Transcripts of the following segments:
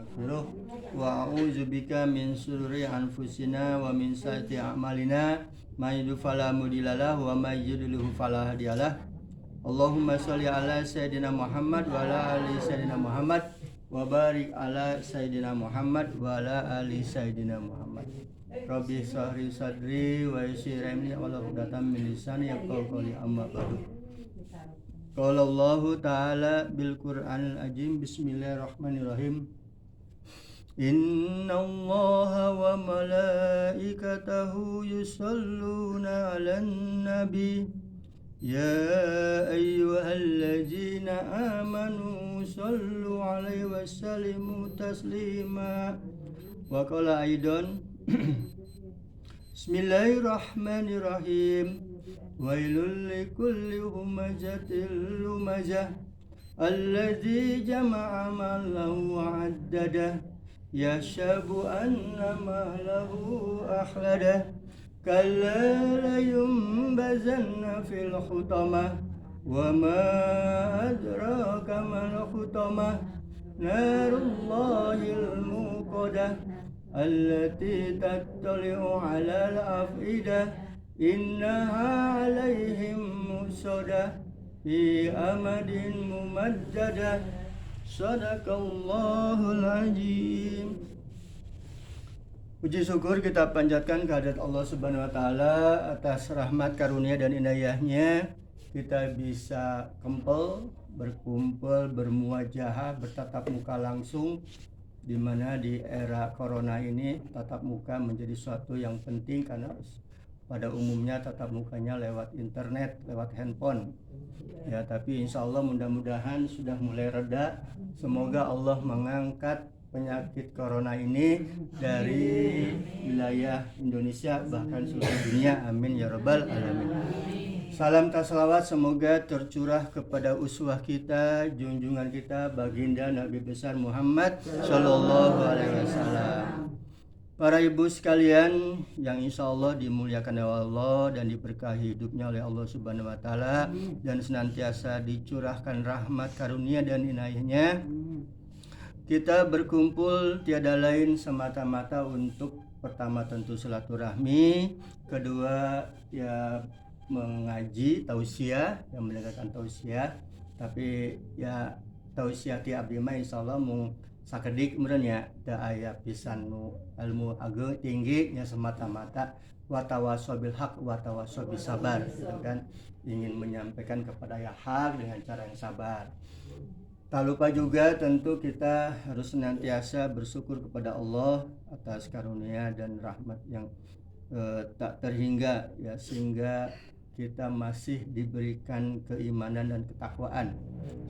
nastaghfiruh wa a'udzubika min syururi anfusina wa min sayyiati a'malina may yahdihillahu fala mudhillalah wa may yudlil fala hadiyalah. Allahumma shalli ala sayyidina Muhammad wa ala ali sayyidina Muhammad wa barik ala sayyidina Muhammad wa ala ali sayyidina Muhammad. Rabbi shrah sadri wa yassir amri wahlul 'uqdatam min lisani yafqahu qawli amma ba'du. Qala Allah Ta'ala bil Qur'anil Azim. Bismillahirrahmanirrahim. Inna Allaha wa malaikatahu yusalluna 'alan nabi ya ayyuhallazina amanu sallu 'alaihi wa sallimu taslima. Wa qala aidan Bismillahirrahmanirrahim. Wailul likulli humazatil lumazah alladzi jama'a malahu wa 'addadah yahsabu anna malahu akhladah kalla la yumbazanna fil hutamah wa ma adraka mal hutamah narullahil muqadah allati tattali'u 'alal afidah innaha 'alaihim musadah fi amadin mumaddadah. Sadaqallahul azim. Puji syukur kita panjatkan kehadirat Allah Subhanahu wa taala atas rahmat karunia dan inayahnya kita bisa berkumpul, bermuajahah, bertatap muka langsung, di mana di era corona ini tatap muka menjadi suatu yang penting karena pada umumnya tatap mukanya lewat internet, lewat handphone. Ya, tapi insya Allah mudah-mudahan sudah mulai reda. Semoga Allah mengangkat penyakit corona ini dari wilayah Indonesia bahkan seluruh dunia. Amin ya rabbal alamin. Salam taslawat semoga tercurah kepada uswah kita, junjungan kita, baginda Nabi besar Muhammad sallallahu alaihi wasallam. Para ibu sekalian yang insya Allah dimuliakan oleh Allah dan diberkahi hidupnya oleh Allah Subhanahu wa taala dan senantiasa dicurahkan rahmat karunia dan inayahnya, kita berkumpul tiada lain semata-mata untuk pertama tentu silaturahmi, kedua ya mengaji tausiah, yang mendengarkan tausiah, tapi ya tausiah ti abdi mah insyaallah mung sakedik kemudian ya da aya pisan nu ilmu ageng tinggi nya semata-mata watawasobil haq watawasobil sabar, kan ingin menyampaikan kepada yang hak dengan cara yang sabar. Tak lupa juga tentu kita harus senantiasa bersyukur kepada Allah atas karunia dan rahmat yang tak terhingga ya, sehingga kita masih diberikan keimanan dan ketakwaan.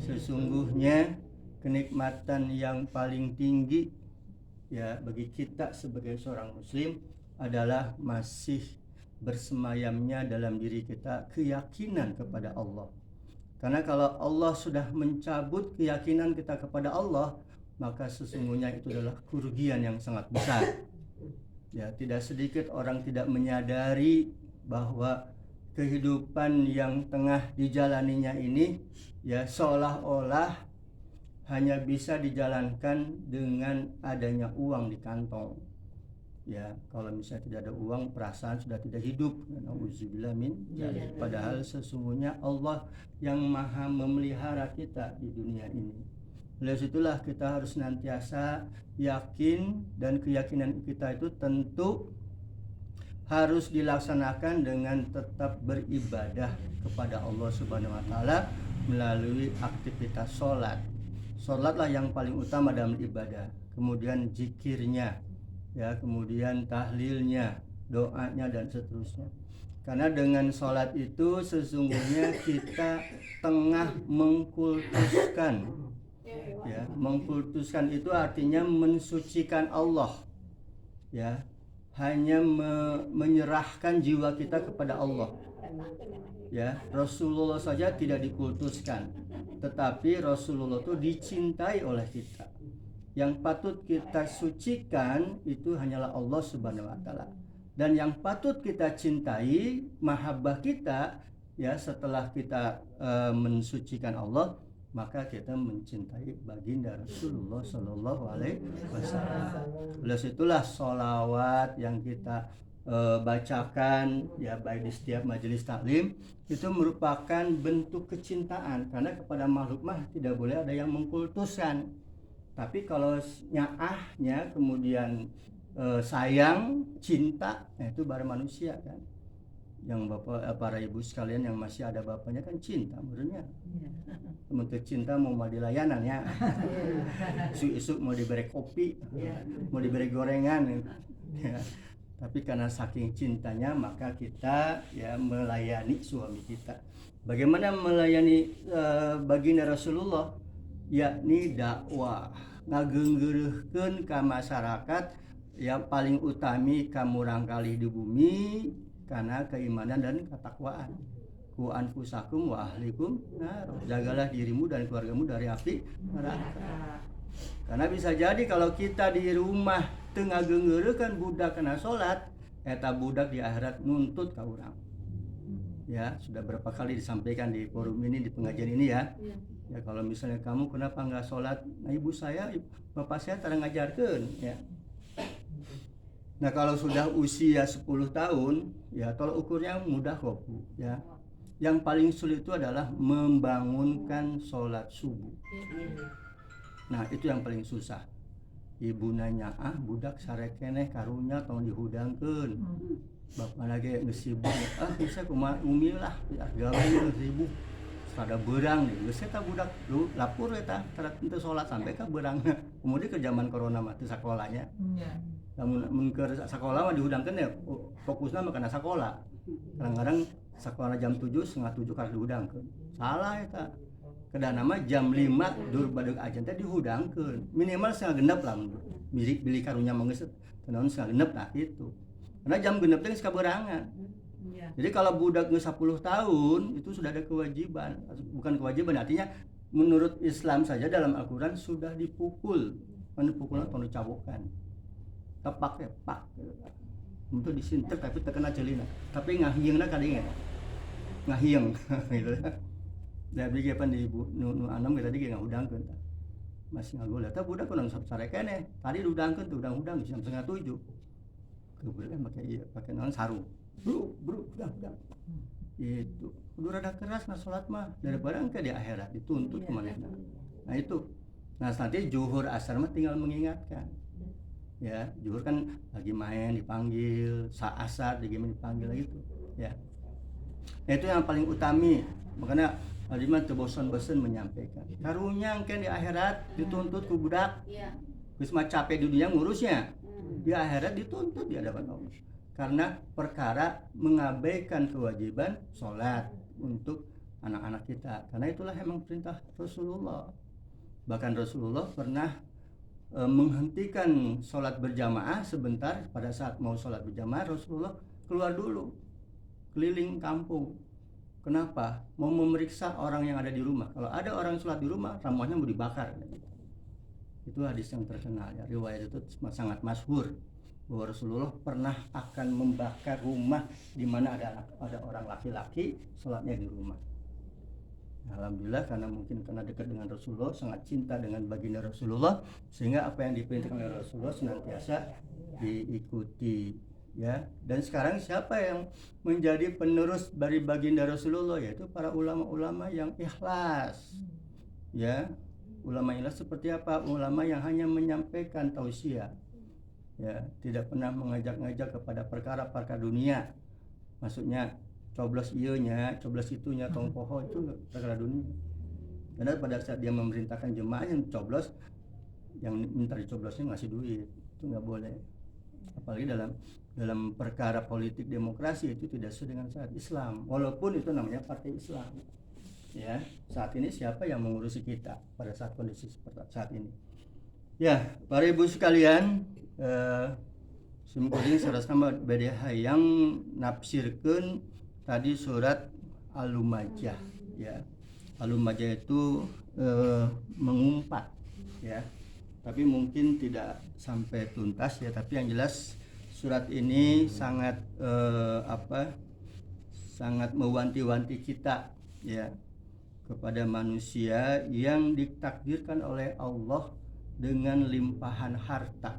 Sesungguhnya kenikmatan yang paling tinggi ya bagi kita sebagai seorang muslim adalah masih bersemayamnya dalam diri kita keyakinan kepada Allah. Karena kalau Allah sudah mencabut keyakinan kita kepada Allah, maka sesungguhnya itu adalah kerugian yang sangat besar. Ya, tidak sedikit orang tidak menyadari bahwa kehidupan yang tengah dijalaninya ini ya seolah-olah hanya bisa dijalankan dengan adanya uang di kantong. Ya, kalau misalnya tidak ada uang, perasaan sudah tidak hidup. Nauzubillah min dzalik. Padahal sesungguhnya Allah yang maha memelihara kita di dunia ini. Oleh situlah kita harus senantiasa yakin, dan keyakinan kita itu tentu harus dilaksanakan dengan tetap beribadah kepada Allah Subhanahu wa taala melalui aktivitas sholat. Sholatlah yang paling utama dalam ibadah. Kemudian zikirnya, ya, kemudian tahlilnya, doanya dan seterusnya. Karena dengan sholat itu sesungguhnya kita tengah mengkultuskan, ya, mengkultuskan itu artinya mensucikan Allah, ya, hanya menyerahkan jiwa kita kepada Allah. Ya, Rasulullah saja tidak dikultuskan, tetapi Rasulullah itu dicintai oleh kita. Yang patut kita sucikan itu hanyalah Allah Subhanahu wa taala. Dan yang patut kita cintai, mahabbah kita, ya, setelah kita mensucikan Allah, maka kita mencintai baginda Rasulullah Shallallahu Alaihi Wasallam. Oleh itulah sholawat yang kita bacakan ya baik di setiap majelis taklim itu merupakan bentuk kecintaan, karena kepada makhluk mah tidak boleh ada yang mengkultuskan. Tapi kalau nyaahnya kemudian sayang, cinta, itu baru manusia kan. Yang bapak para ibu sekalian yang masih ada bapaknya kan cinta menurutnya. Untuk cinta mau dilayanan ya. Isu-isu mau diberi kopi, mau diberi gorengan ya. Tapi karena saking cintanya maka kita ya melayani suami kita. Bagaimana melayani baginda Rasulullah? Yakni dakwah, ngageunggeureurkeun ka masyarakat yang paling utami kamurang kali di bumi karena keimanan dan ketakwaan. Ku anfusakum wa ahlikum nar, jagalah dirimu dan keluargamu dari api neraka. Karena bisa jadi kalau kita di rumah tengah geunggeureurkeun budak kena salat, eta budak di akhirat nuntut ka urang. Ya, sudah berapa kali disampaikan di forum ini, di pengajian ini ya. Ya kalau misalnya kamu kenapa nggak sholat, nah ibu saya, bapak saya tarang ngajarkeun ya. Nah kalau sudah usia 10 tahun, ya tolak ukurnya mudah kok Bu ya. Yang paling sulit itu adalah membangunkan sholat subuh. Nah itu yang paling susah. Ibu nanya, budak sarekeneh karunya tong dihudangkeun. Bapak lagi ngesibuk, bisa kumaha umi lah, gawe ngesibuk. Ada berang nih, geus eta budak lu lapur eta terat teu salat sampai ka beurangna. Kemudian ke zaman corona mah teu sakolanya. Lamun keur sakola mah dihudangkeun ya fokusna mah kana sakola. Kadang-kadang sakola jam 7, setengah 7 kada dihudangkeun. Salah eta. Kedana mah jam 5 dur badeuk ajan teh dihudangkeun. Minimal setengah genep lah bili karunya mah geus naon setengah genep lah gitu. Karena jam genep teh geus kaberangan. Jadi kalau budak 10 tahun itu sudah ada kewajiban, bukan kewajiban artinya menurut Islam saja dalam Al-Quran sudah dipukul, pukulnya atau dicabukan, tepak ya pak, untuk disintek tapi terkena celina, tapi ngahiengna kadang ngahieng gitu. Dan bagi apa di ibu nu anam tadi nggak udangkeun, masih ngagul, tapi budak kan sarekene, tadi udangkeun tuh udang jam 6:30, kebetulan pakai non sarung. Bro, udah. Itu udah rada keras nah sholat mah daripada engke di akhirat dituntut kemana. Nah itu. Nah nanti zuhur asar mah tinggal mengingatkan. Ya, zuhur kan lagi main dipanggil, asar dipanggil lagi tuh. Ya. Nah itu yang paling utami. Makanya Aliman teu bosan-bosan menyampaikan. Karunya engke di akhirat dituntut ku budak. Geus mah capek di dunia ngurusnya. Di akhirat dituntut di hadapan Allah. Karena perkara mengabaikan kewajiban sholat untuk anak-anak kita. Karena itulah emang perintah Rasulullah. Bahkan Rasulullah pernah menghentikan sholat berjamaah sebentar. Pada saat mau sholat berjamaah Rasulullah keluar dulu keliling kampung. Kenapa? Mau memeriksa orang yang ada di rumah. Kalau ada orang sholat di rumah, ramuannya mau dibakar. Itu hadis yang terkenal ya. Riwayat itu sangat masyhur. Bahwa Rasulullah pernah akan membakar rumah di mana ada orang laki-laki sholatnya di rumah. Alhamdulillah karena mungkin karena dekat dengan Rasulullah, sangat cinta dengan baginda Rasulullah, sehingga apa yang diperintahkan oleh Rasulullah senantiasa diikuti ya. Dan sekarang siapa yang menjadi penerus dari baginda Rasulullah, yaitu para ulama-ulama yang ikhlas ya. Ulama ikhlas seperti apa? Ulama yang hanya menyampaikan tausiah ya, tidak pernah mengajak-ngajak kepada perkara-perkara dunia. Maksudnya coblos ieunya, coblos itunya, tong poho itu perkara dunia. Karena pada saat dia memerintahkan jemaah yang coblos, yang minta dicoblosnya ngasih duit, itu nggak boleh. Apalagi dalam perkara politik demokrasi itu tidak sesuai dengan syariat Islam. Walaupun itu namanya partai Islam. Ya, saat ini siapa yang mengurusi kita pada saat kondisi seperti saat ini? Ya, para ibu sekalian, simkuring sarasna bade hayang nafsirkeun tadi surat Al-Lumajah ya. Al-Lumajah itu mengumpat ya. Tapi mungkin tidak sampai tuntas ya, tapi yang jelas surat ini sangat sangat mewanti-wanti kita ya. kepada manusia yang ditakdirkan oleh Allah dengan limpahan harta.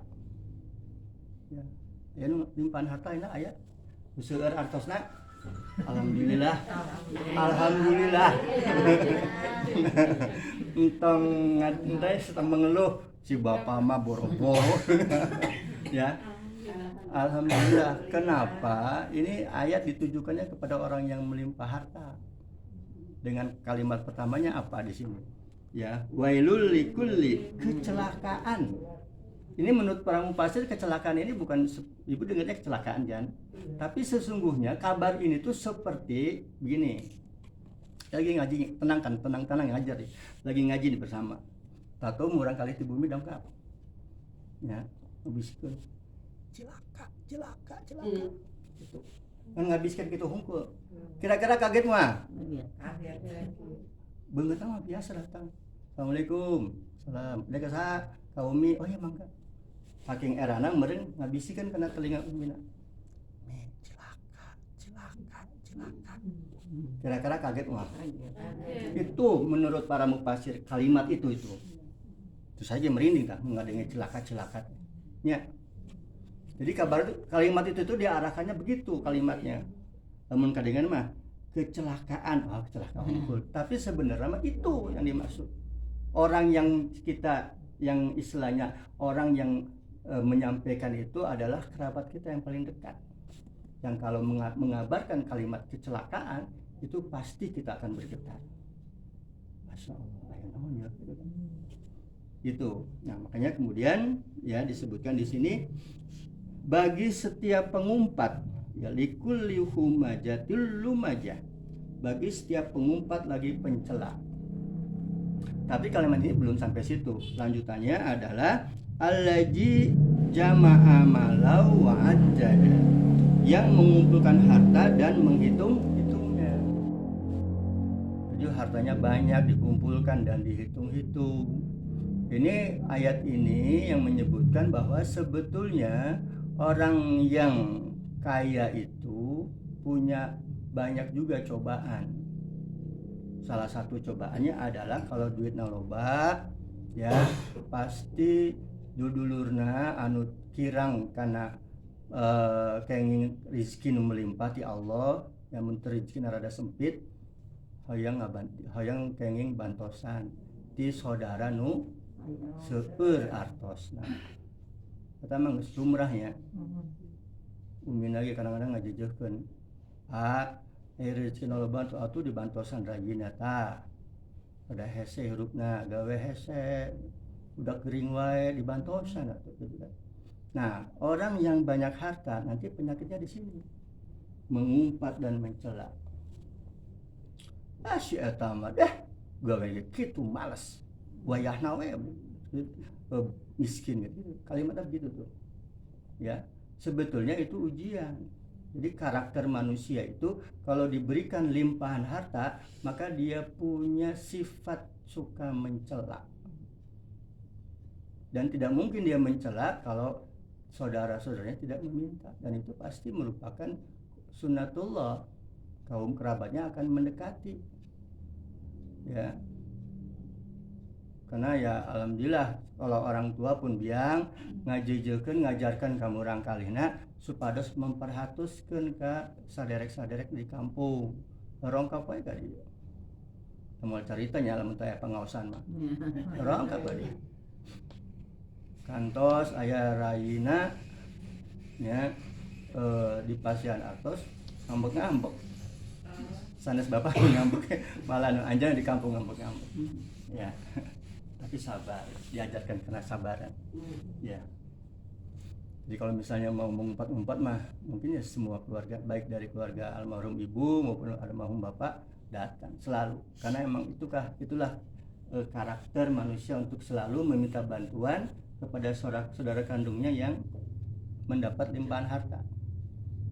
Ya, limpahan harta ini ayat. Seueur artosna. Alhamdulillah. Alhamdulillah. Entong ngadai setang mengeluh si bapak mah boro-boro. Ya. Alhamdulillah. Kenapa? Ini ayat ditujukannya kepada orang yang melimpah harta. Dengan kalimat pertamanya apa di sini? Ya, wailul likulli, kecelakaan. Ini menurut para mufassir kecelakaan ini bukan ibu dengarnya kecelakaan kan? Tapi sesungguhnya kabar ini tuh seperti begini. Lagi ngaji, tenang ngajar nih. Lagi ngaji nih bersama. Tahu murang kali di bumi dongkap. Ya, ngabiskeun. Celaka. Gitu. Kan ngabiskeun kitu hungkul. Kira-kira kaget mah? Kaget. Beungeut mah biasa datang. Assalamualaikum. Salam. Deka saha? Ka Umi. Oh ya mangga. Saking erana meureun ngabisikeun kana telinga Umina. Celaka. Kira-kira kaget mah? Itu menurut para mufassir kalimat itu. Itu saja merinding tah mengadengi celaka. Ya. Jadi kalimat itu diarahkannya begitu kalimatnya. Namun kadengan mah kecelakaan. Tapi sebenarnya mah itu yang dimaksud. Orang yang istilahnya orang yang menyampaikan itu adalah kerabat kita yang paling dekat. Yang kalau mengabarkan kalimat kecelakaan itu pasti kita akan bergetar. Masya Allah, ya. Itu. Nah, makanya kemudian ya disebutkan di sini bagi setiap pengumpat ya likulli humajatil lumajah, bagi setiap pengumpat lagi pencela. Tapi kalimat ini belum sampai situ. Lanjutannya adalah allazi jama'a malau wa ajjada, yang mengumpulkan harta dan menghitungnya. Jadi hartanya banyak dikumpulkan dan dihitung-hitung. Ini ayat ini yang menyebutkan bahwa sebetulnya orang yang kaya itu punya banyak juga cobaan. Salah satu cobaannya adalah kalau duitna loba ya pasti dudulurna anu kirang karena kenging rezeki nu melimpah ti Allah yang mun rezeki rada sempit hoyong kenging bantosan ti saudara nu seueur artosna. Eta mah geus lumrahnya. Umin lagi kadang-kadang ngajejeukeun. Rezeki nu loba atuh dibantosan rajinna tah. Pada hese hirupna gawe hese. Udah kering wae dibantosan atuh gitu kan. Nah, orang yang banyak harta nanti penyakitnya di sini. Mengumpat dan mencela. Si eta mah gawe kitu males. Wayahna we miskin gitu. Kalimatnya begitu tuh. Ya, sebetulnya itu ujian. Jadi karakter manusia itu kalau diberikan limpahan harta, maka dia punya sifat suka mencela. Dan tidak mungkin dia mencela kalau saudara-saudaranya tidak meminta, dan itu pasti merupakan sunnatullah. Kaum kerabatnya akan mendekati. Ya. Karena ya alhamdulillah kalau orang tua pun biang ngajejeukeun ngajarkan kamu urang kalina supados memperhatuskeun ka saderek-saderek di kampung. Rongkap wae ka dieu. Moal carita nya lamun teh pangaosan mah. Rongkap wae. Kantos aya raina ya di Pasian Artos ngambek-ngambek. Sanes bapak ngambek malah nu anjeun di kampung ngambek-ngambek. Ya. Tapi sabar, diajarkan kena sabaran. Ya. Jadi kalau misalnya mau mengumpat-umpat mah mungkin ya semua keluarga, baik dari keluarga almarhum ibu maupun almarhum bapak datang selalu. Karena emang itulah karakter manusia untuk selalu meminta bantuan kepada saudara kandungnya yang mendapat limpahan harta.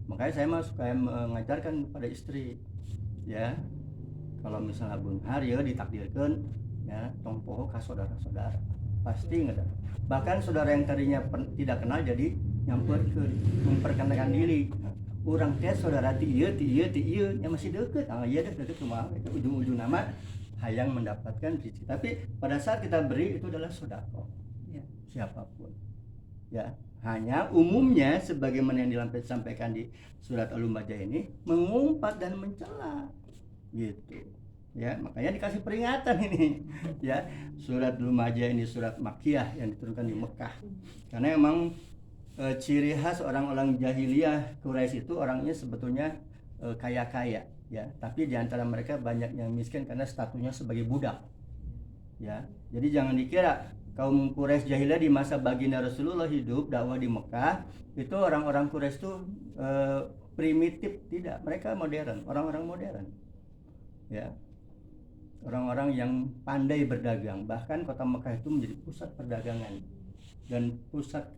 Makanya saya mah suka mengajarkan kepada istri, ya kalau misalnya beunghar ya ditakdirkan ya tong poho ka saudara-saudara pasti nggak. Bahkan saudara yang tadinya tidak kenal jadi nyamperkeun, memperkenalkan diri. Urang teh saudara ti ieu nya masih deket. Ieu deket kumaha ujung-ujung nama hayang mendapatkan rezeki. Tapi pada saat kita beri itu adalah sedekah. Ya. Siapapun. Ya, hanya umumnya sebagaimana yang disampaikan di surat Al-Lumajah ini mengumpat dan mencela. Gitu. Ya, makanya dikasih peringatan ini. Ya, surat Al-Lumajah ini surat Makkiyah yang diturunkan di Mekah. Karena emang ciri khas orang-orang jahiliyah Quraisy itu orangnya sebetulnya kaya-kaya, ya, tapi di antara mereka banyak yang miskin karena statusnya sebagai budak, ya. Jadi jangan dikira kaum Quraisy jahiliyah di masa baginda Rasulullah hidup dakwah di Mekah itu orang-orang Quraisy itu primitif, tidak, mereka modern, orang-orang modern, ya, orang-orang yang pandai berdagang. Bahkan kota Mekah itu menjadi pusat perdagangan dan pusat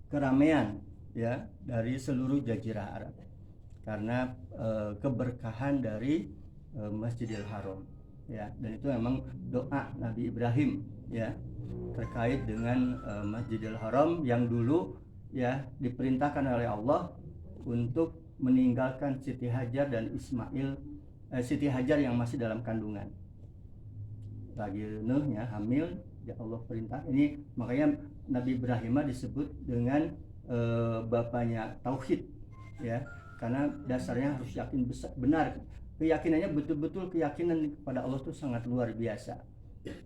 keramaian, ya, dari seluruh jazirah Arab karena keberkahan dari Masjidil Haram, ya. Dan itu memang doa Nabi Ibrahim, ya, terkait dengan Masjidil Haram yang dulu, ya, diperintahkan oleh Allah untuk meninggalkan Siti Hajar dan Siti Hajar yang masih dalam kandungan lagi nuhnya hamil, ya Allah perintah ini. Makanya Nabi Ibrahim disebut dengan bapaknya tauhid, ya, karena dasarnya harus yakin benar, keyakinannya betul-betul keyakinan kepada Allah itu sangat luar biasa.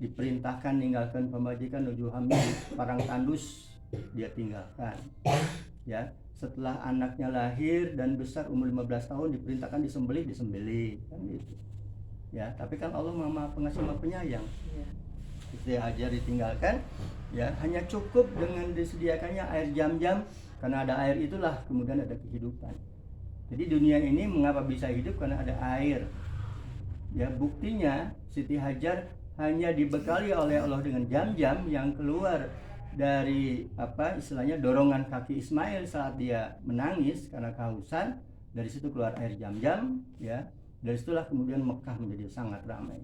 Diperintahkan ninggalkan pembajikan, menuju hamil, parang tandus dia tinggalkan, ya. Setelah anaknya lahir dan besar umur 15 tahun diperintahkan disembelih kan gitu, ya. Tapi kan Allah Maha Pengasih Maha Penyayang, ya. Siti Hajar ditinggalkan, ya, hanya cukup dengan disediakannya air Zam-Zam, karena ada air itulah kemudian ada kehidupan. Jadi dunia ini mengapa bisa hidup? Karena ada air, ya. Buktinya Siti Hajar hanya dibekali oleh Allah dengan Zam-Zam yang keluar dari istilahnya dorongan kaki Ismail saat dia menangis karena kehausan. Dari situ keluar air Zam-Zam, ya. Dari situlah kemudian Mekah menjadi sangat ramai.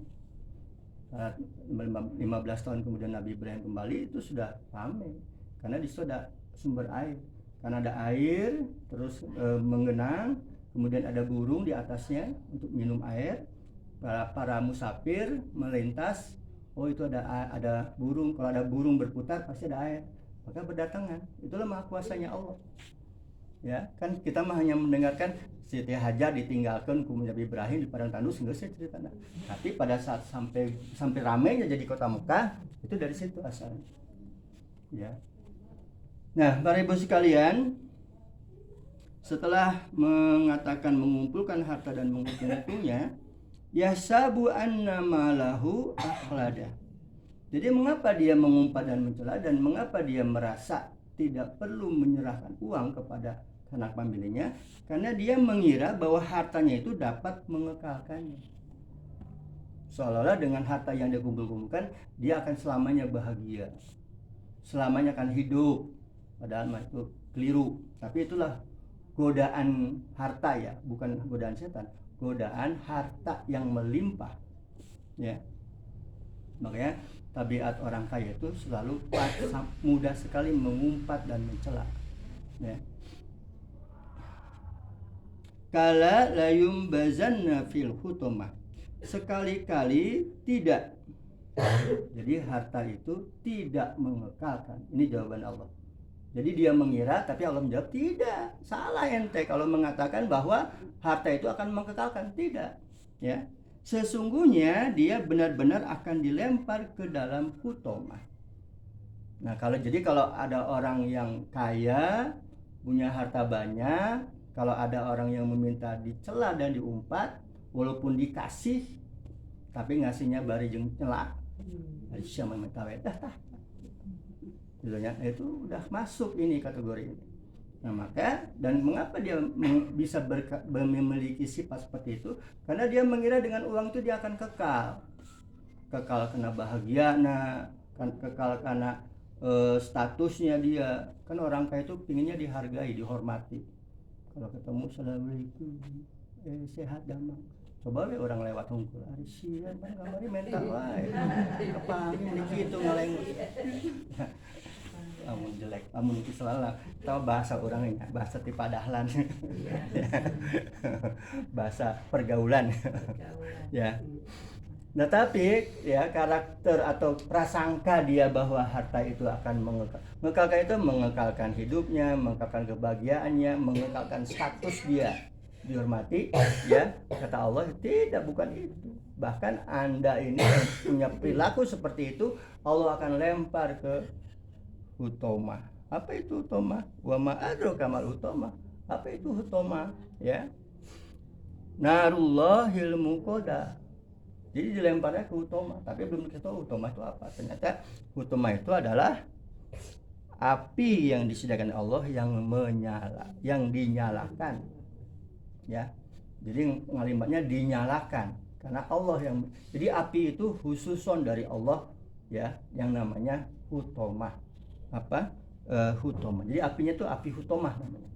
15 tahun kemudian Nabi Ibrahim kembali, itu sudah ramai karena di situ ada sumber air. Karena ada air terus menggenang, kemudian ada burung di atasnya untuk minum air. Para musafir melintas, oh itu ada burung, kalau ada burung berputar pasti ada air, maka berdatangan. Itulah maha kuasanya Allah, ya. Kan kita mah hanya mendengarkan Siti Hajar ditinggalkan kemudian Nabi Ibrahim di padang tandus, enggak sih ceritanya. Tapi pada saat sampai ramainya jadi kota Mekah, itu dari situ asalnya, ya. Nah, Bapak Ibu sekalian, setelah mengatakan mengumpulkan harta dan mengumpulkannya, yasabu anna malahu akhlada. Jadi mengapa dia mengumpat dan mencela, dan mengapa dia merasa tidak perlu menyerahkan uang kepada anak pemiliknya? Karena dia mengira bahwa hartanya itu dapat mengekalkannya. Seolah-olah dengan harta yang dia kumpulkan, dia akan selamanya bahagia, selamanya akan hidup. Padahal itu keliru. Tapi itulah godaan harta, ya, bukan godaan setan, godaan harta yang melimpah, ya. Makanya tabiat orang kaya itu selalu mudah sekali mengumpat dan mencela, ya. Kala layum bazanna fil hutomah, sekali-kali tidak. Jadi harta itu tidak mengekalkan. Ini jawaban Allah. Jadi dia mengira, tapi Allah menjawab tidak. Salah ente kalau mengatakan bahwa harta itu akan mengekalkan. Tidak, ya. Sesungguhnya dia benar-benar akan dilempar ke dalam hutomah. Nah, kalau ada orang yang kaya, punya harta banyak, kalau ada orang yang meminta dicela dan diumpat, walaupun dikasih, tapi ngasihnya bari jeung nyela, Aisyah memetawe itu udah masuk ini kategori ini. Nah, maka dan mengapa dia bisa memiliki sifat seperti itu? Karena dia mengira dengan uang itu dia akan kekal karena bahagia, kan kekal karena statusnya dia. Kan orang kaya itu pinginnya dihargai, dihormati. Kalau ketemu assalamualaikum, sehat damang. Coba we orang lewat hungkul, ari sieun mah kamari mental wae. Kepangi mun kitu ngalengut. Amun jelek, amun salah tahu bahasa orangnya, bahasa tipadahlan. Bahasa pergaulan. Ya. Nah tapi ya karakter atau prasangka dia bahwa harta itu akan mengekalkan itu mengekalkan hidupnya, mengekalkan kebahagiaannya, mengekalkan status dia dihormati, ya kata Allah tidak, bukan itu. Bahkan Anda ini yang punya perilaku seperti itu, Allah akan lempar ke hutoma. Apa itu hutoma? Wa ma adraka mal hutoma. Apa itu hutoma? Ya, narullahil muqadah. Jadi dilemparnya ke hutoma, tapi belum dikasih tahu hutoma itu apa. Ternyata hutoma itu adalah api yang disediakan Allah yang menyala, yang dinyalakan. Ya, jadi ngalimatnya dinyalakan karena Allah yang. Jadi api itu khususon dari Allah, ya, yang namanya hutoma. Apa? Hutoma. Jadi apinya itu api hutoma namanya.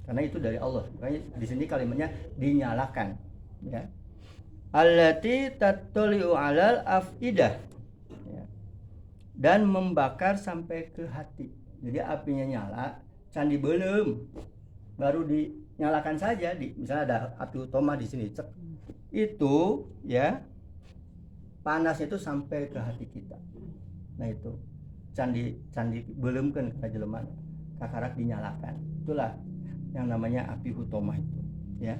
Karena itu dari Allah. Makanya di sini kalimatnya dinyalakan, ya. Allati tattali'u 'alal afidah, ya, dan membakar sampai ke hati. Jadi apinya nyala, candi belum, baru dinyalakan saja. Misalnya ada api utama di sini, cek, itu ya panasnya itu sampai ke hati kita. Nah itu candi belum kan kata jelema kakarak dinyalakan. Itulah yang namanya api utama itu, ya.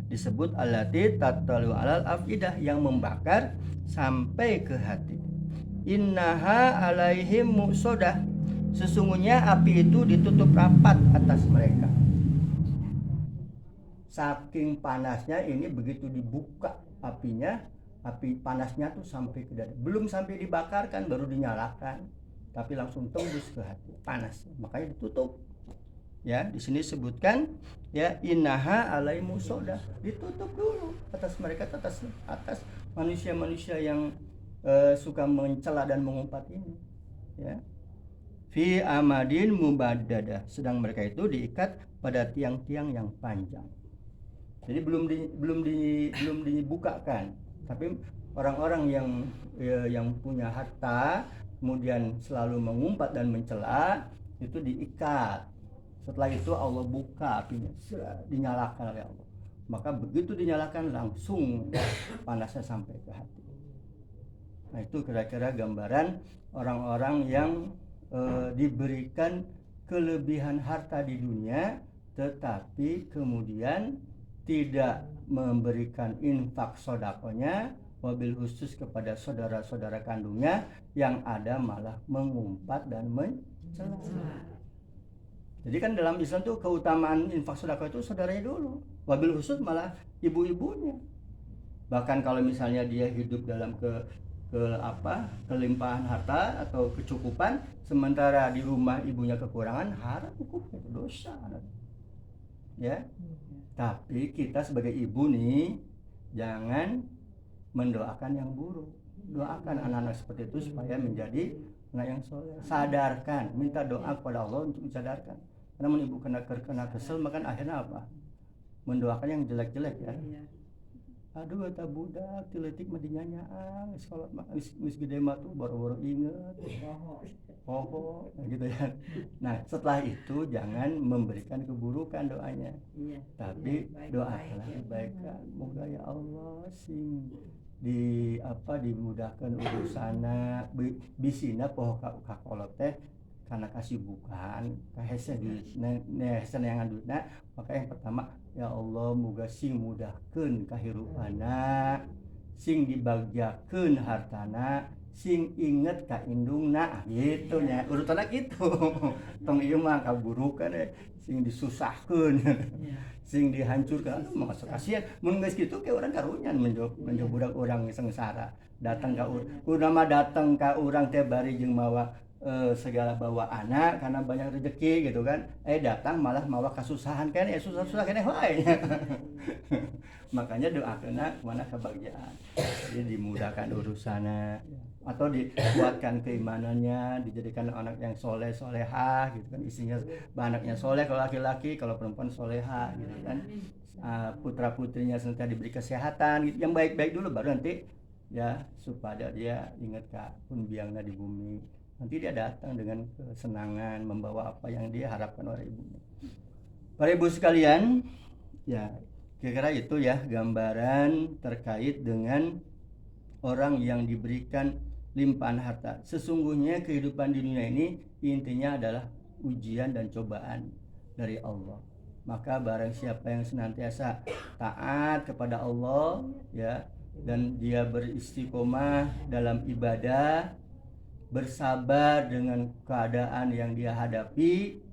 Disebut allati tattalu alal afidah, yang membakar sampai ke hati. Innaha alaihim musodah, sesungguhnya api itu ditutup rapat atas mereka. Saking panasnya ini, begitu dibuka apinya, api panasnya tuh sampai ke dada. Belum sampai dibakarkan baru dinyalakan, tapi langsung tembus ke hati panas. Makanya ditutup. Ya, di sini sebutkan ya innaha alaihimu sodah, ditutup dulu atas mereka, atas manusia-manusia yang suka mencela dan mengumpat ini, ya. Fi amadin mubaddadah, sedang mereka itu diikat pada tiang-tiang yang panjang. Jadi belum dibukakan, tapi orang-orang yang punya harta kemudian selalu mengumpat dan mencela itu diikat. Setelah itu Allah buka apinya, dinyalakan oleh Allah. Maka begitu dinyalakan langsung panasnya sampai ke hati. Nah itu kira-kira gambaran orang-orang yang diberikan kelebihan harta di dunia, tetapi kemudian tidak memberikan infak sodakonya, wabil khusus kepada saudara-saudara kandungnya, yang ada malah mengumpat dan mencela. Jadi kan dalam Islam tuh keutamaan infak sedekah itu saudaranya dulu. Wabil khusus malah ibu-ibunya. Bahkan kalau misalnya dia hidup dalam kelimpahan harta atau kecukupan, sementara di rumah ibunya kekurangan, haram hukumnya, itu dosa. Ya. Tapi kita sebagai ibu nih jangan mendoakan yang buruk. Doakan anak-anak seperti itu supaya menjadi anak yang soleh. Sadarkan, minta doa kepada Allah untuk disadarkan. Karena ibu kena kesel, makan akhirnya apa? Mendoakan yang jelek-jelek, ya. Aduh, eta budak tiletik mah dinyanyaan, salat mah geus gede mah tuh baru-baru inget. Oh, gitu ya. Nah, setelah itu jangan memberikan keburukan doanya. Tapi doakanlah kebaikan. Moga ya Allah sing dimudahkan urusana bisina poho kakolot teh karena kasibukan kahese di yang aduna. Maka yang pertama, ya Allah muga sing mudahkeun kahirupana, sing dibagjakeun hartana, sing inget ka indungna, gitu nya urutanna gitu. Tong ieu mah kaburukan sing disusahkeun. Sing dihancurkan, aduh masa kasihan mun geus kitu ke urang karunyan menjog budak urang sengsara. Datang ka urang datang ka urang teh bari jeung mawa segala bawa anak karena banyak rezeki gitu kan, datang malah mawa kasusahan kan, susah-susah kene wae. Makanya doakeunna mana kebahagiaan, jadi dimudahkan urusannya atau dikuatkan keimanannya, dijadikan anak yang soleh solehah gitu kan, isinya anaknya soleh kalau laki-laki, kalau perempuan solehah gitu kan, putra putrinya senantiasa diberi kesehatan gitu, yang baik-baik dulu baru nanti ya supaya dia ingat pun biangna di bumi. Nanti dia datang dengan kesenangan membawa apa yang dia harapkan oleh ibunya. Para ibu sekalian, ya kira-kira itu ya gambaran terkait dengan orang yang diberikan limpahan harta. Sesungguhnya kehidupan di dunia ini intinya adalah ujian dan cobaan dari Allah. Maka barang siapa yang senantiasa taat kepada Allah ya, dan dia beristiqomah dalam ibadah, bersabar dengan keadaan yang dia hadapi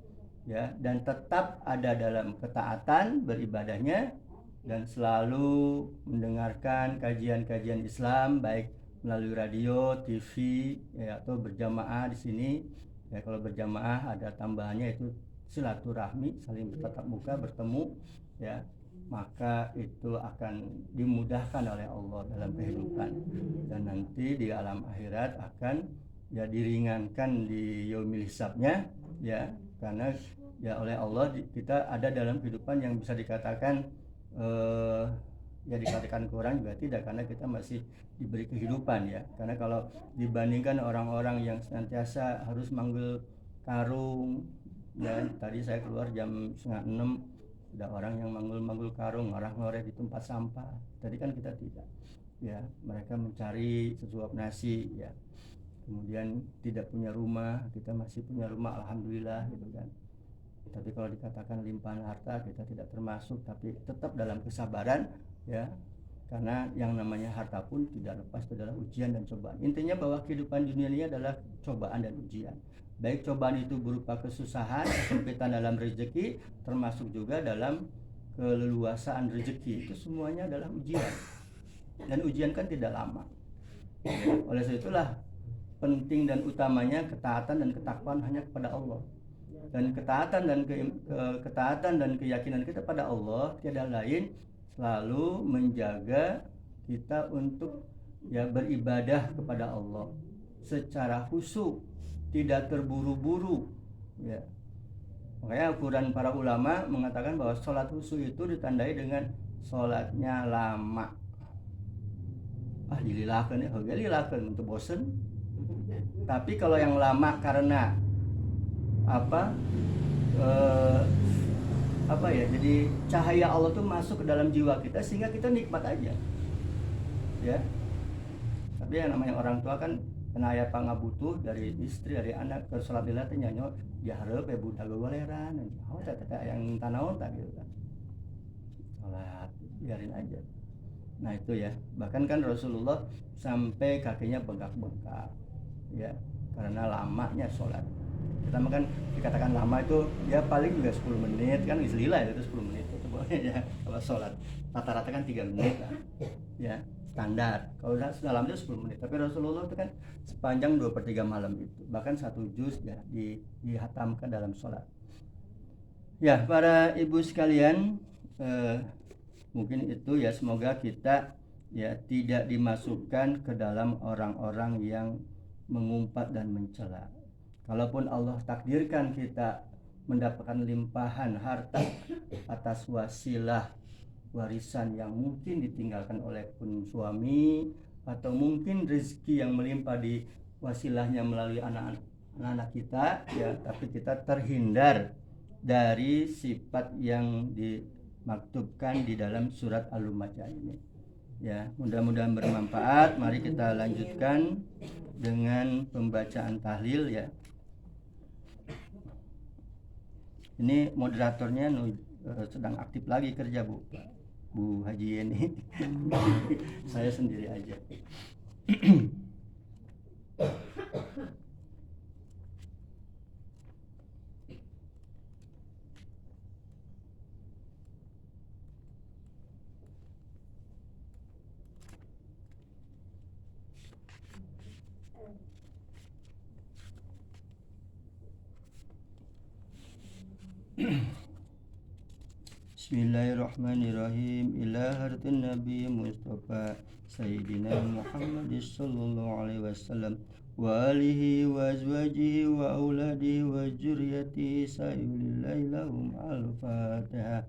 ya, dan tetap ada dalam ketaatan beribadahnya, dan selalu mendengarkan kajian-kajian Islam baik melalui radio, TV ya, atau berjamaah di sini ya. Kalau berjamaah ada tambahannya itu silaturahmi, saling bertatap muka, bertemu ya, maka itu akan dimudahkan oleh Allah dalam kehidupan, dan nanti di alam akhirat akan ya diringankan di yaumil hisabnya ya, karena ya oleh Allah kita ada dalam kehidupan yang bisa dikatakan ya dikatakan kurang juga tidak, karena kita masih diberi kehidupan ya. Karena kalau dibandingkan orang-orang yang senantiasa harus manggil karung ya, tadi saya keluar jam 5:30 ada orang yang manggul karung, ngoreh-ngoreh di tempat sampah. Tadi kan kita tidak ya, mereka mencari sesuap nasi ya, kemudian tidak punya rumah, kita masih punya rumah alhamdulillah gitu kan. Tapi kalau dikatakan limpahan harta kita tidak termasuk, tapi tetap dalam kesabaran ya, karena yang namanya harta pun tidak lepas itu adalah ujian dan cobaan. Intinya bahwa kehidupan dunia ini adalah cobaan dan ujian, baik cobaan itu berupa kesusahan, kesempitan dalam rezeki, termasuk juga dalam keleluasaan rezeki, itu semuanya adalah ujian, dan ujian kan tidak lama ya. Oleh sebab itulah penting dan utamanya ketaatan dan ketakwaan hanya kepada Allah. Dan ketaatan dan keyakinan kita pada Allah tiada lain selalu menjaga kita untuk ya beribadah kepada Allah secara khusyuk, tidak terburu-buru ya. Makanya Quran para ulama mengatakan bahwa sholat khusyuk itu ditandai dengan sholatnya lama. Dililahkan ya, lilahkan untuk bosen. Tapi kalau yang lama karena jadi cahaya Allah tuh masuk ke dalam jiwa kita sehingga kita nikmat aja ya. Tapi yang namanya orang tua kan kena aya pangabutuh dari istri, dari anak, ke sholat lillah teh nyanyo dihareup ya budak goleran teh yang tanaon tah gitu kan, sholat biarin aja. Nah itu ya, bahkan kan Rasulullah sampai kakinya bengkak-bengkak ya, karena lamanya sholat. Pertama kan dikatakan lama itu ya paling juga 10 menit kan, istilah itu 10 menit itu boleh ya. Kalau sholat rata-rata kan 3 menit lah ya, standar. Kalau sudah lama itu 10 menit. Tapi Rasulullah itu kan sepanjang 2/3 malam itu, bahkan 1 juz ya dihatamkan dalam sholat ya. Para ibu sekalian, mungkin itu ya, semoga kita ya tidak dimasukkan ke dalam orang-orang yang mengumpat dan mencela. Kalaupun Allah takdirkan kita mendapatkan limpahan harta atas wasilah warisan yang mungkin ditinggalkan oleh pun suami, atau mungkin rezeki yang melimpah di wasilahnya melalui anak-anak kita ya, tapi kita terhindar dari sifat yang dimaktubkan di dalam surat Al-Lumajah ini ya. Mudah-mudahan bermanfaat. Mari kita lanjutkan dengan pembacaan tahlil ya. Ini moderatornya sedang aktif lagi kerja Bu Haji ini. Saya sendiri aja. Bismillahirrahmanirrahim. Ila hartin Nabi Mustafa Sayyidina Muhammad sallallahu alaihi wasallam wa alihi wa azwajihi wa auladihi wa zurriyyatihi sayyulillahi lahum al-Fatihah.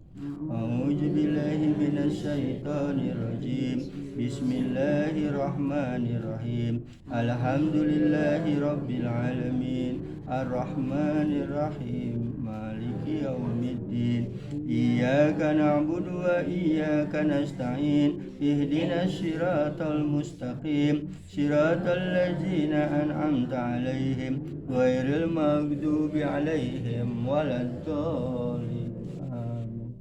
A'udzu billahi minasy syaithanir rajim. Bismillahirrahmanirrahim. Alhamdulillahi rabbil alamin. Ar-Rahmanir Rahim Maliki Yaumiddin Iyyaka na'budu wa iyyaka nasta'in Ihdinas siratal mustaqim Siratal ladzina an'amta 'alaihim ghairil maghdubi 'alaihim waladdallin. Amin.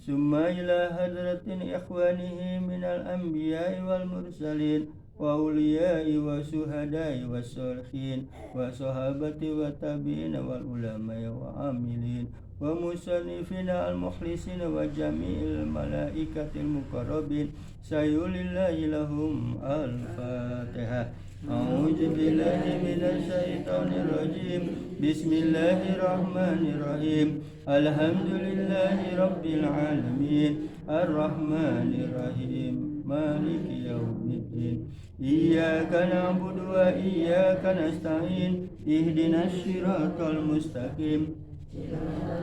Summa ila hadratin ikhwanihi minal anbiya'i wal mursalin wa awliya'i wa syuhada'i wa sholihin wa sahabati wa tabi'ina wal ulama'i wa amilin wa musannifina al mukhlisina wa jami'il malaikatil muqarrabin sayulillahi lahum al-fatihah. A'udzu billahi minasy syaithanir rajim. Bismillahirrahmanirrahim. Alhamdulillahi rabbil alamin. Ar-Rahmanir Rahim. Maliki yaumiddin. Iyyaka na'budu wa iyyaka nasta'in. Ihdinas siratal mustaqim.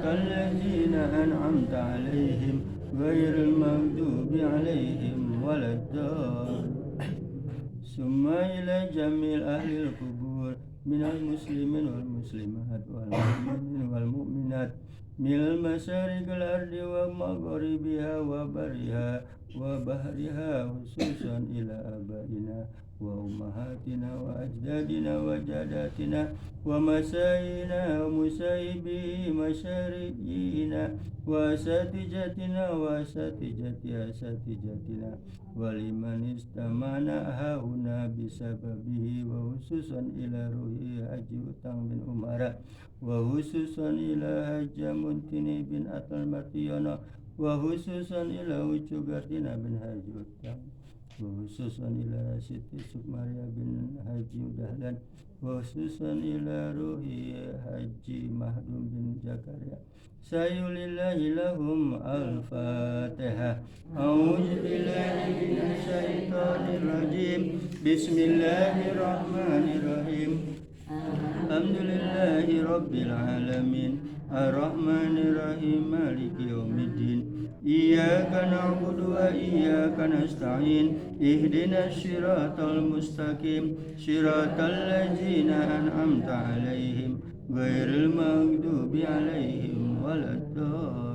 Alladzina an'amta 'alaihim ghairil maghdubi 'alaihim waladdallin. Summa ila jamil ahlil kubur minal muslimin wal muslimat wal mu'minin wal mu'minat minal masyariqil ardi wa magharibiha wa bariha wa bahriha khususan ila abaina wa ummahatina wa ajdadina wa jadatina wa masayina wa musaibi masyariqina wa asatijatina wa asatijati asatijatina waliman istamana hauna bisababihi wa khususan ila ruhi haji utang bin umara wa khususan ila haja muntini bin atal matiyana wa khususan ila ucugatina bin haji utang wa khususan ila siti sukmaria bin haji udahlan wa khususan ila ruhi haji mahdum bin jakaria sayulillahi lahum al-fatihah. A'udzu billahi minasy syaithanir rajim. Bismillahirrahmanirrahim. Alhamdulillahi rabbil alamin. Ar-Rahmanir Rahim Maliki yaumiddin. Iyyaka na'budu wa iyyaka nasta'in. Ihdinas siratal mustaqim. Siratal ladzina an'amta 'alaihim ghairil maghdubi 'alaihim waladdallin.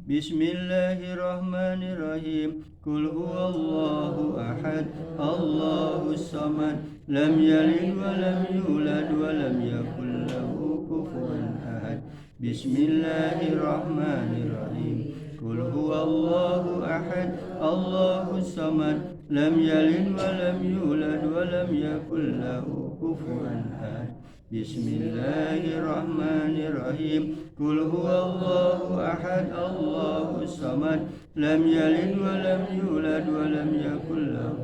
Bismillahirrahmanirrahim. Qul huwallahu ahad, Allahus samad, lam yalid wa lam yulad wa lam yakul lahu kufuwan ahad. Bismillahirrahmanirrahim. Qul huwallahu ahad, Allahus samad, lam yalid wa lam yulad wa lam yakul lahu kufuwan ahad. Bismillahirrahmanirrahim. Qul huwallahu ahad, Allahus samad, lam yalid wa lam yulad wa lam yakul lahu.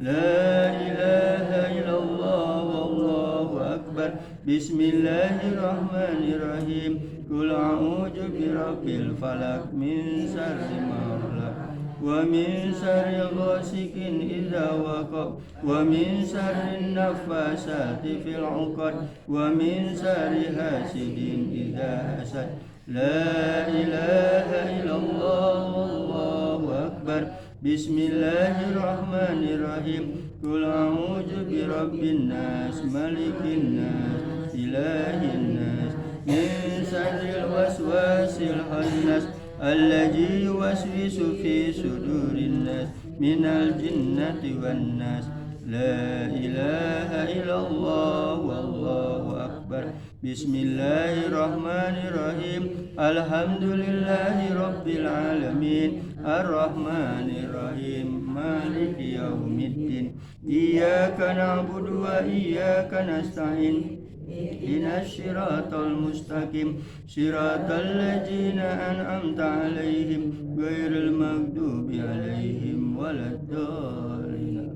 La ilaha illallah wallahu akbar. Bismillahirrahmanirrahim. Qul a'udzu birabbil falaq min syarri ma khalaq wa min syarri ghasikin idza waqab wa min syarri naffasati fil 'uqad wa min syarri hasidin idza hasad. La ilaha illallah wallahu akbar. Bismillahirrahmanirrahim. Qul a'udzu birabbin nas malikin nas ilahin nas min syarril waswasil khannas alladzi yuwaswisu fi sudurin nas minal jinnati wan nas. La ilaha illallah wallahu akbar. Bismillahirrahmanirrahim. Alhamdulillahi rabbil alamin. Ar-Rahmanir Rahim. Maliki yaumiddin. Iyyaka na'budu wa iyyaka nasta'in. Ihdinas siratal mustaqim. Siratal ladzina an'amta 'alaihim ghairil maghdubi 'alaihim waladdallin.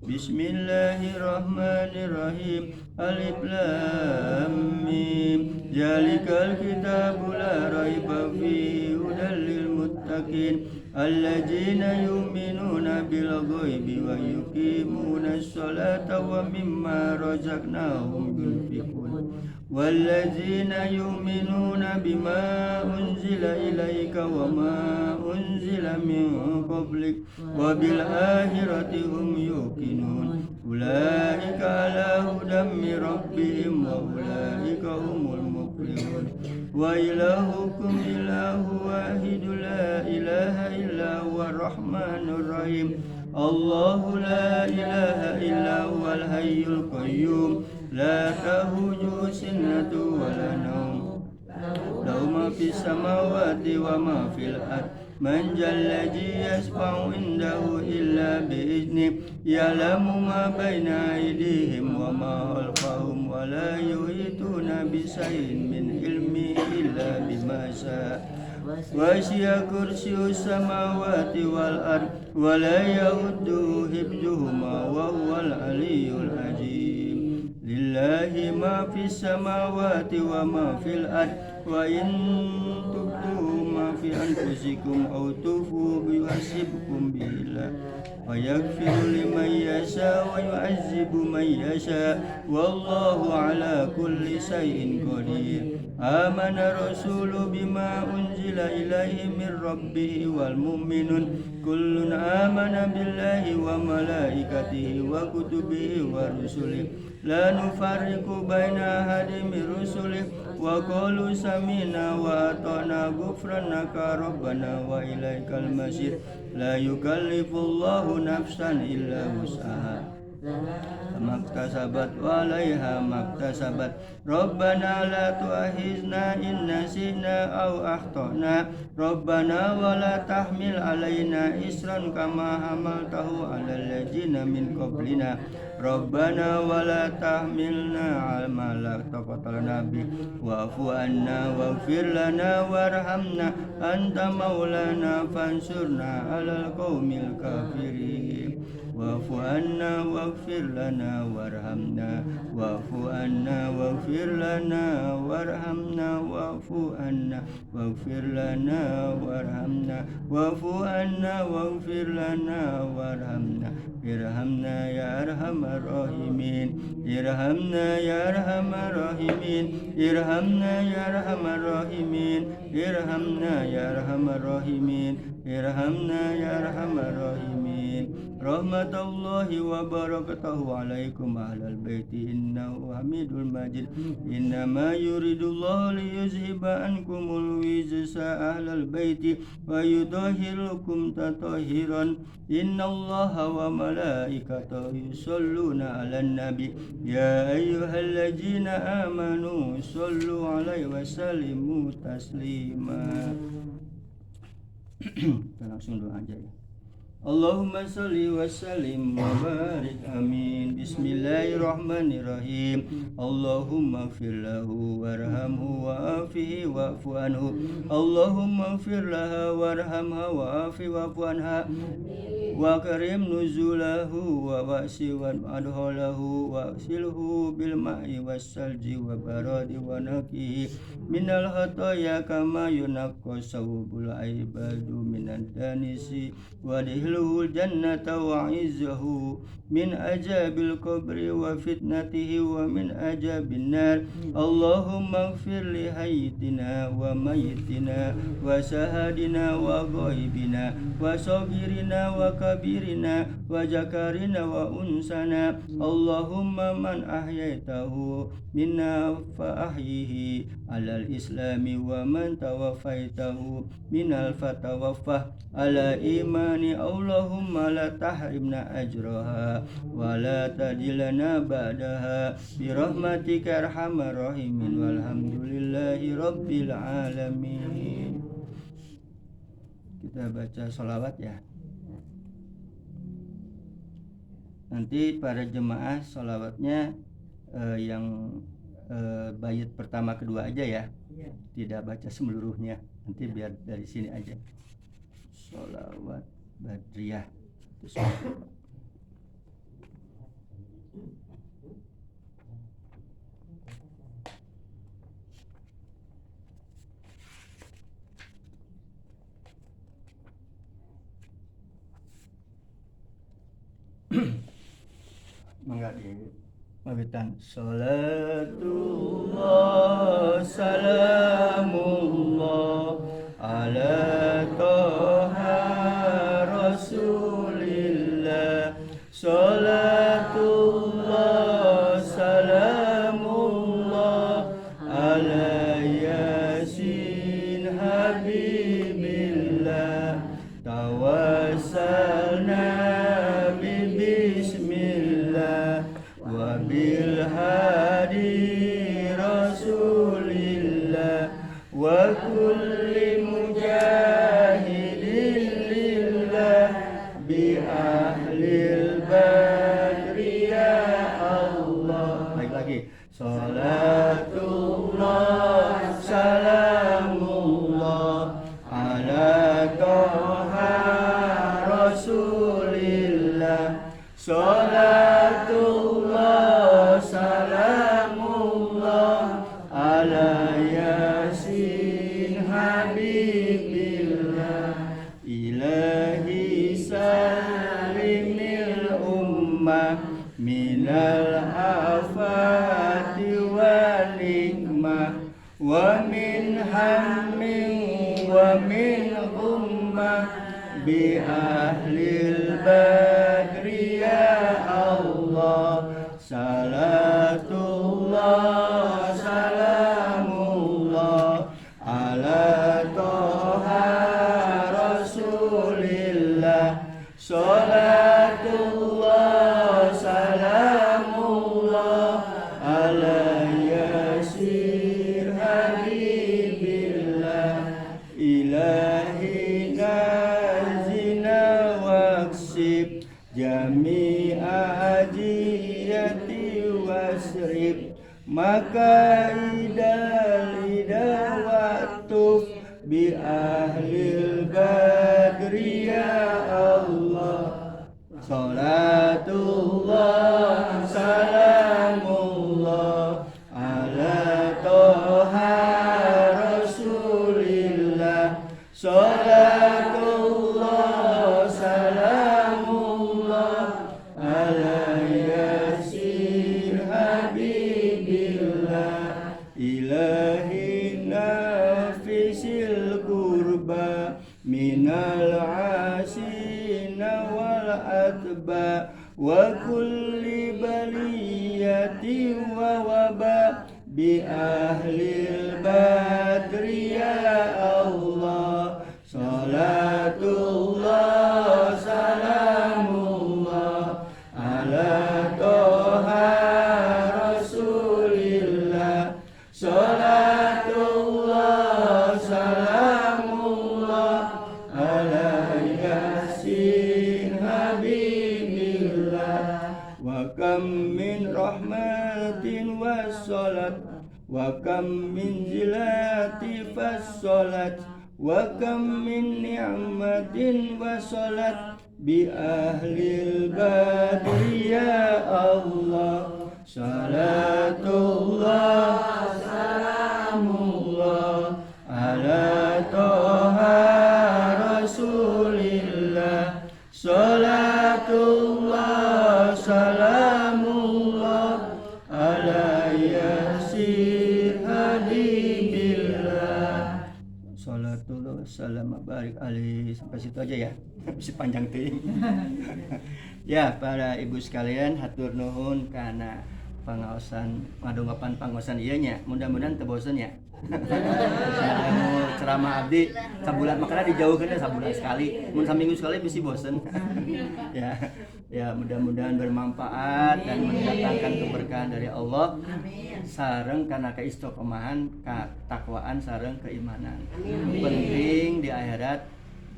Bismillahirrahmanirrahim. Alif lam mim. Zalikal kitabu la raiba fihi hudal lil muttaqin alladzina yu'minuna bil ghaibi wa ويقيمون الصلاة ومما رزقناهم ينفقون والذين يؤمنون بما أنزل إليك وما أنزل من قبلك وبالآخرة هم يوقنون أولئك على هدى من ربهم وأولئك هم المفلحون وإلهكم إله واحد لا إله إلا هو الرحمن الرحيم الله لا إله إلا هو الحي القيوم لا تأخذه سنة ولا نوم له ما في السماوات وما في الأرض من ذا الذي يشفع عنده إلا بإذنه يعلم ما بين أيديهم وما خلفهم ولا يحيطون بشيء من علمه إلا بما شاء وسع كرسي السماوات والأرض ولا يؤوده حفظهما وهو العلي العظيم لله ما في السماوات وما في الأرض وإن تبدوا ما في أنفسكم أو تخفوه يحاسبكم به الله ويغفر لمن يشاء ويعذب من يشاء والله على كل شيء قدير آمن الرسول بما أنزل إليه من ربه والمؤمنون كل آمن بالله وملائكته وكتبه ورسله لا نفرق بين أحد من رسله وقالوا سمعنا وأطعنا غفرانك ربنا وإليك المصير لا يكلف الله نفسا إلا وسعها ما اكتسبت وعليها ما اكتسبت ربنا لا تؤاخذنا إن نسينا أو أخطأنا ربنا ولا تحمل علينا إصرا كما حملته على الذين من قبلنا ربنا ولا تحملنا على ما لا طاقة لنا به واعف عنا واغفر لنا وارحمنا أنت مولانا فانصرنا على القوم الكافرين واعف عنا واغفر لنا وارحمنا واعف عنا واغفر لنا وارحمنا واعف عنا واغفر لنا وارحمنا واعف عنا واغفر لنا وارحمنا ارحمنا يا أرحم الراحمين ارحمنا يا أرحم الراحمين ارحمنا يا أرحم الراحمين ارحمنا يا أرحم الراحمين ارحمنا يا أرحم الراحمين رحمة الله وبركاته عليكم أهل البيت إنه حميد مجيد إنما يريد الله ليذهب عنكم الرجس أهل البيت ويطهركم تطهيرا إن الله وملائكته يصلون على النبي يا أيها الذين آمنوا صلوا عليه وسلموا تسليما. Kita langsung doa aja ya. Allahumma salli wa sallim wa barik amin. Bismillahirrahmanirrahim. Allahumma ighfir lahu warhamhu wa'afihi wa'fu anhu. Allahumma ighfir laha warhamha wa'afi wa'fu anha wa karim nuzulahu wa wasi wa adholahu wa silhu bil ma'i was salji wa baradi wa naqihi minal khataya kama yunaqqa sawbul aibadu minan danisi wa dihluhu jannata wa izzahu min ajabil qabri wa fitnatihi wa min ajabin nar. Allahumma ighfir li hayyitina wa mayyitina wa sahadina wa ghaibina wa sabirina wa kabirina wa jakarina wa unsana. Allahumma man ahyaitahu minna fa ahyihi alal islami wa man tawaffaitahu minal fatawaffah ala imani. Allahumma la tahrimna ajraha wa la tadilana ba'daha birahmatika arhamar rahimin walhamdulillahi rabbil alamin. Kita baca sholawat ya. Nanti para jemaah sholawatnya yang bait pertama kedua aja ya, tidak baca seluruhnya. Nanti biar dari sini aja. Sholawat Badriyah. Mawitan salatullah salamullah ala toha rasulillah salatullah salamullah ala yasin habibillah tawassalna bismillah wabil hadi rasulillah wa kulli mujahidin lillah bi ahlil badri ya Allah. Baik lagi. Salatullah salamullah ala toha rasulillah salatullah salamullah ala yasin habibillah ilahi salimil ummah minal afati wa nikmah wa min hammin wa min ummah bi ahlil badri ya Allah salatullah salamullah ala toha rasulillah salatullah salamullah ala yasir habibillah ilahi nazina waksib jami'a ajiyati wasrib maka idal waktuf bi ahlil badri ya Allah salatullah salamullah ala toha rasulillah salatullah salamullah ala yasir habibillah ilahi nafisil kurba minal asina wal atba wa kulli baliyati wa waba bi ahlil badri ya Allah salatullah salamullah ala toha rasulillah salatullah salamullah ala yasin habibillah wa kam min rahmatin wassalat wa kam min zilati fassalat wa kam min ni'matin wassalat bi ahlil badri ya Allah salatullah salamullah ala toha rasulillah salatullah salamullah ala yasir habibillah salatullah salam barik alaihi. Sampai situ aja ya. Bisa panjang ting. Ya, para ibu sekalian hatur nuhun karena pangaosan ngadonggapan pangaosan ieu nya. Mudah-mudahan teu bosen ya. Ceramah abdi sabulan makanya dijauhkeun sabulan sekali. Mun saminggu sekali bisa bosen. Ya, mudah-mudahan bermanfaat dan mendatangkan keberkahan dari Allah. Sareng kana keistiqomahan, ketakwaan sareng keimanan. Penting di akhirat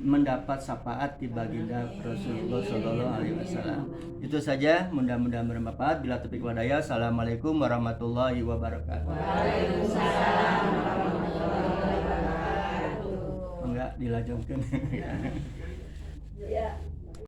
mendapat syafaat di baginda Rasulullah Sallallahu Alaihi Wasallam. Itu saja, mudah-mudahan bermanfaat. Bila taufiq wal hidayah. Assalamualaikum warahmatullahi wabarakatuh. Waalaikumsalam warahmatullahi wabarakatuh. Enggak dilajengkeun. Ya.